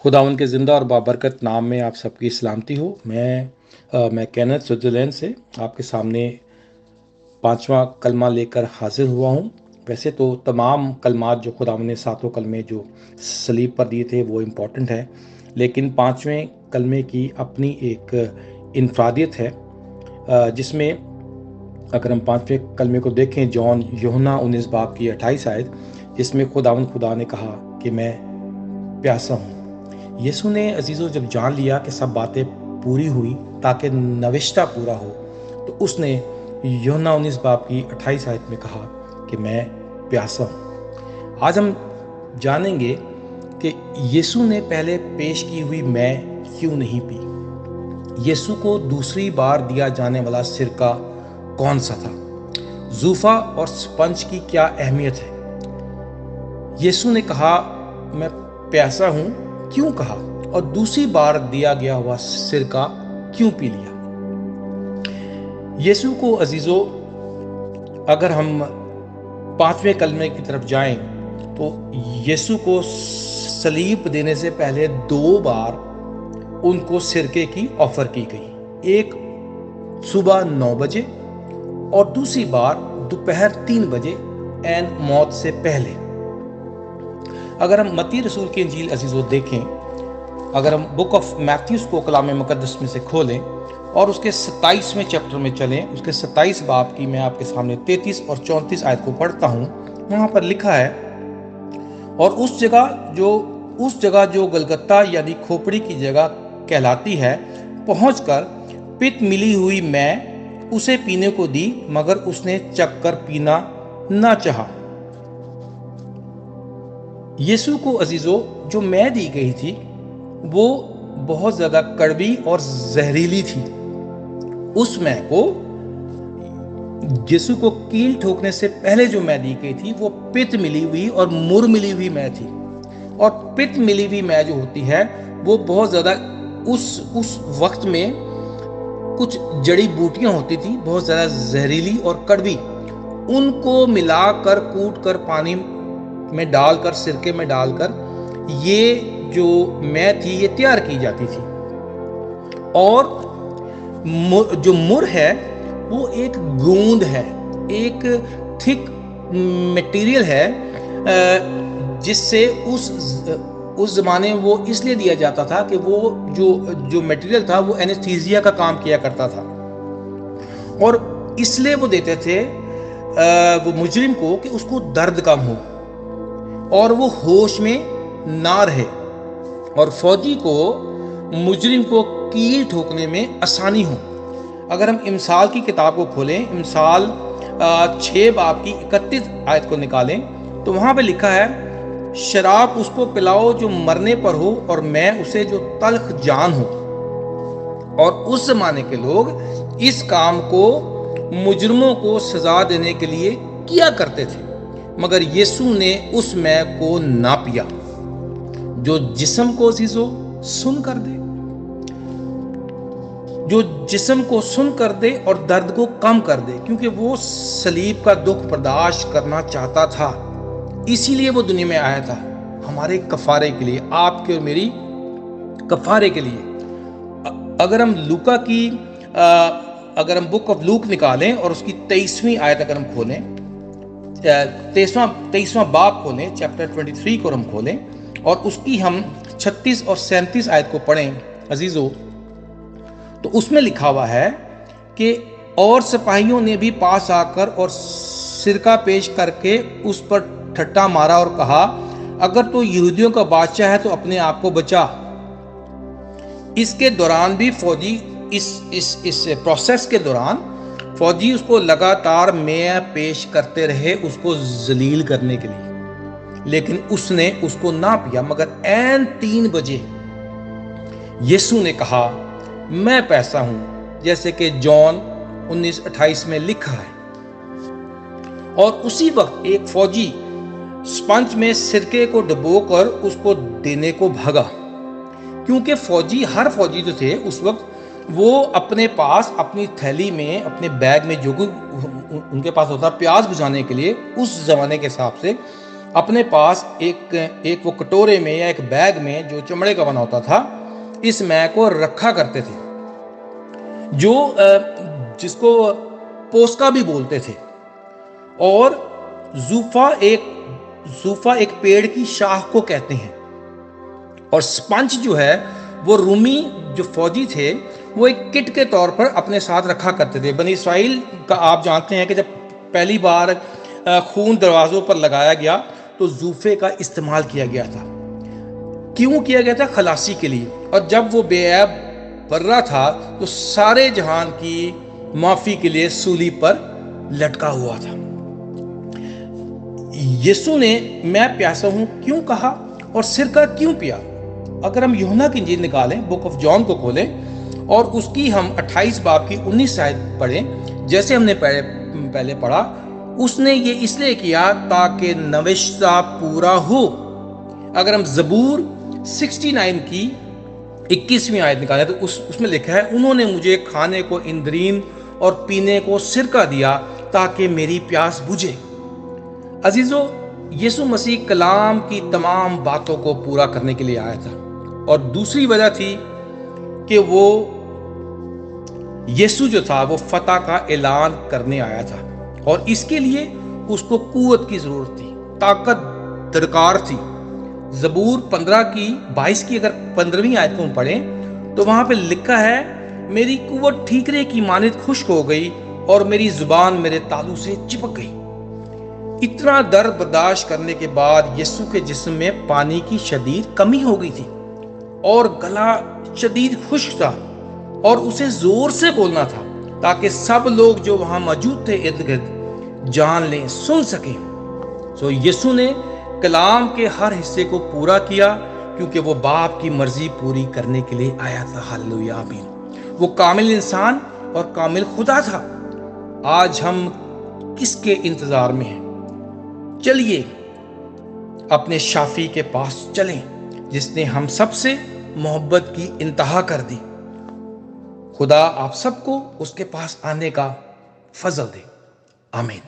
खुदावन के ज़िंदा और बाबरकत नाम में आप सबकी सलामती हो। मैं केनेथ स्विट्ज़रलैंड से आपके सामने पांचवा कलमा लेकर हाजिर हुआ हूँ। वैसे तो तमाम कलमात जो खुदावन ने सातों कलमे जो सलीब पर दिए थे वो इम्पॉर्टेंट है, लेकिन पांचवें कलमे की अपनी एक इनफरादियत है, जिसमें अगर हम पांचवें कलमे को देखें, जॉन यूहन्ना 19 बाब की 28 आयत, जिसमें खुदा ने कहा कि मैं प्यासा हूँ। यीशु ने अजीज़ों जब जान लिया कि सब बातें पूरी हुई ताकि नविश्ता पूरा हो, तो उसने यूहन्ना 19 बाब की 28 आयत में कहा कि मैं प्यासा हूँ। आज हम जानेंगे कि यीशु ने पहले पेश की हुई मैं क्यों नहीं पी। यीशु को दूसरी बार दिया जाने वाला सिरका कौन सा था? जूफा और स्पंज की क्या अहमियत है? यीशु ने कहा मैं प्यासा हूं क्यों कहा, और दूसरी बार दिया गया हुआ सिरका क्यों पी लिया? यीशु को अजीजों, अगर हम पांचवें कलमे की तरफ जाएं तो यीशु को सलीब देने से पहले 2 बार उनको सिरके की ऑफर की गई, एक सुबह 9 बजे और दूसरी बार दोपहर 3 बजे एन मौत से पहले। अगर हम मत्ती रसूल की इंजील अजीजों देखें, अगर हम बुक ऑफ मैथ्यूस को कलाम मुकद्दस में से खोलें और उसके 27वें चैप्टर में चलें, उसके 27 बाब की मैं आपके सामने 33 और 34 आयत को पढ़ता हूं। वहां पर लिखा है, और उस जगह जो गलगत्ता यानी खोपड़ी की जगह कहलाती है, पहुंचकर पित मिली हुई मैं उसे पीने को दी, मगर उसने चख कर पीना ना चाहा। यीशु को अजीजों जो मैं दी गई थी वो बहुत ज्यादा कड़वी और जहरीली थी। उस मैं को, यीशु को कील ठोकने से पहले जो मैं दी गई थी वो पित्त मिली हुई और मुर मिली हुई मैं थी। और पित्त मिली हुई मैं जो होती है वो बहुत ज्यादा उस वक्त में कुछ जड़ी बूटियां होती थी, बहुत ज्यादा जहरीली और कड़वी। उनको मिलाकर कूट कर पानी में डालकर, सिरके में डालकर ये जो मैं थी ये तैयार की जाती थी। और जो मुर है वो एक गूंद है, एक थिक मटेरियल है, जिससे उस जमाने में वो इसलिए दिया जाता था कि वो जो मटेरियल था वो एनेस्थीसिया का काम किया करता था, और इसलिए वो देते थे वो मुजरिम को कि उसको दर्द कम हो और वो होश में ना रहे, और फौजी को, मुजरिम को कील ठोकने में आसानी हो। अगर हम इमसाल की किताब को खोलें, इमसाल 6 बाब की 31 आयत को निकालें, तो वहां पे लिखा है, शराब उसको पिलाओ जो मरने पर हो, और मैं उसे जो तल्ख जान हो। और उस जमाने के लोग इस काम को मुजरिमों को सजा देने के लिए किया करते थे, मगर यीशु ने उस मैं को ना पिया जो जिस्म को अजीजों सुन कर दे, जो जिस्म को सुन कर दे और दर्द को कम कर दे, क्योंकि वो सलीब का दुख बर्दाश्त करना चाहता था। इसीलिए वो दुनिया में आया था, हमारे कफारे के लिए, आपके और मेरी कफारे के लिए। अगर हम लूका की अगर हम बुक ऑफ लूक निकालें और उसकी 23वीं आयत अगर हम खोलें, 23वां बाब खोलें, चैप्टर 23 को हम खोलें और उसकी हम 36 और 37 आयत को पढ़ें अजीजों, तो उसमें लिखा हुआ है कि और सिपाहियों ने भी पास आकर और सिरका पेश करके उस पर ठट्टा मारा और कहा, अगर तो यहूदियों का बादशाह है तो अपने आप को बचा। इसके दौरान भी फौजी, इस प्रोसेस के दौरान फौजी उसको लगातार मैं पेश करते रहे, उसको जलील करने के लिए, लेकिन उसने उसको ना पिया। मगर ऐन 3 बजे यीशु ने कहा, मैं प्यासा हूं, जैसे कि जॉन 19:28 में लिखा है। और उसी वक्त एक फौजी स्पंज में सिरके को डुबोकर उसको देने को भागा, क्योंकि हर फौजी जो थे उस वक्त वो अपने पास अपनी थैली में, अपने बैग में जो उनके पास होता प्यास बुझाने के लिए, उस जमाने के हिसाब से اپنے پاس ایک وہ کٹورے میں یا ایک بیگ میں جو چمڑے کا بنا ہوتا تھا اس مے کو رکھا کرتے تھے، جو جس کو پوسکا بھی بولتے تھے. اور زوفا ایک پیڑ کی شاخ کو کہتے ہیں. اور سپنج جو ہے وہ رومی جو فوجی تھے وہ ایک کٹ کے طور پر اپنے ساتھ رکھا کرتے تھے. بنی اسرائیل کا آپ جانتے ہیں کہ جب پہلی بار خون دروازوں پر لگایا گیا تو زوفے کا استعمال کیا گیا تھا. کیوں کیا گیا تھا؟ خلاصی کے لیے. اور جب وہ بے عیب برہ تھا تو سارے جہان کی معافی کے لیے سولی پر لٹکا ہوا تھا. یسوع نے میں پیاسا ہوں کیوں کہا اور سرکہ کیوں پیا؟ اگر ہم یوحنا کی انجیل نکالیں، بک آف جان کو کھولیں اور اس کی ہم 28 باب کی 19 آیت پڑھیں، جیسے ہم نے پہلے پڑھا، اس نے یہ اس لیے کیا تاکہ نوشتہ پورا ہو. اگر ہم زبور 69 کی 21ویں آیت نکالیں تو اس میں لکھا ہے، انہوں نے مجھے کھانے کو اندرین اور پینے کو سرکہ دیا تاکہ میری پیاس بجھے. عزیزو، یسوع مسیح کلام کی تمام باتوں کو پورا کرنے کے لیے آیا تھا. اور دوسری وجہ تھی کہ وہ یسوع جو تھا وہ فتح کا اعلان کرنے آیا تھا، اور اس کے لیے اس کو قوت کی ضرورت تھی، طاقت درکار تھی. زبور 15 کی 22 کی اگر 15ویں آیت کو ہم پڑھیں تو وہاں پہ لکھا ہے، میری قوت ٹھیکرے کی مانند خشک ہو گئی اور میری زبان میرے تالو سے چپک گئی. اتنا درد برداشت کرنے کے بعد یسوع کے جسم میں پانی کی شدید کمی ہو گئی تھی اور گلا شدید خشک تھا اور اسے زور سے بولنا تھا تاکہ سب لوگ جو وہاں موجود تھے ارد گرد جان لیں، سن سکیں. سو یسوع نے کلام کے ہر حصے کو پورا کیا کیونکہ وہ باپ کی مرضی پوری کرنے کے لیے آیا تھا. ہاللویا، آمین. وہ کامل انسان اور کامل خدا تھا. آج ہم کس کے انتظار میں ہیں؟ چلیے اپنے شافی کے پاس چلیں جس نے ہم سب سے محبت کی انتہا کر دی. خدا آپ سب کو اس کے پاس آنے کا فضل دے. آمین.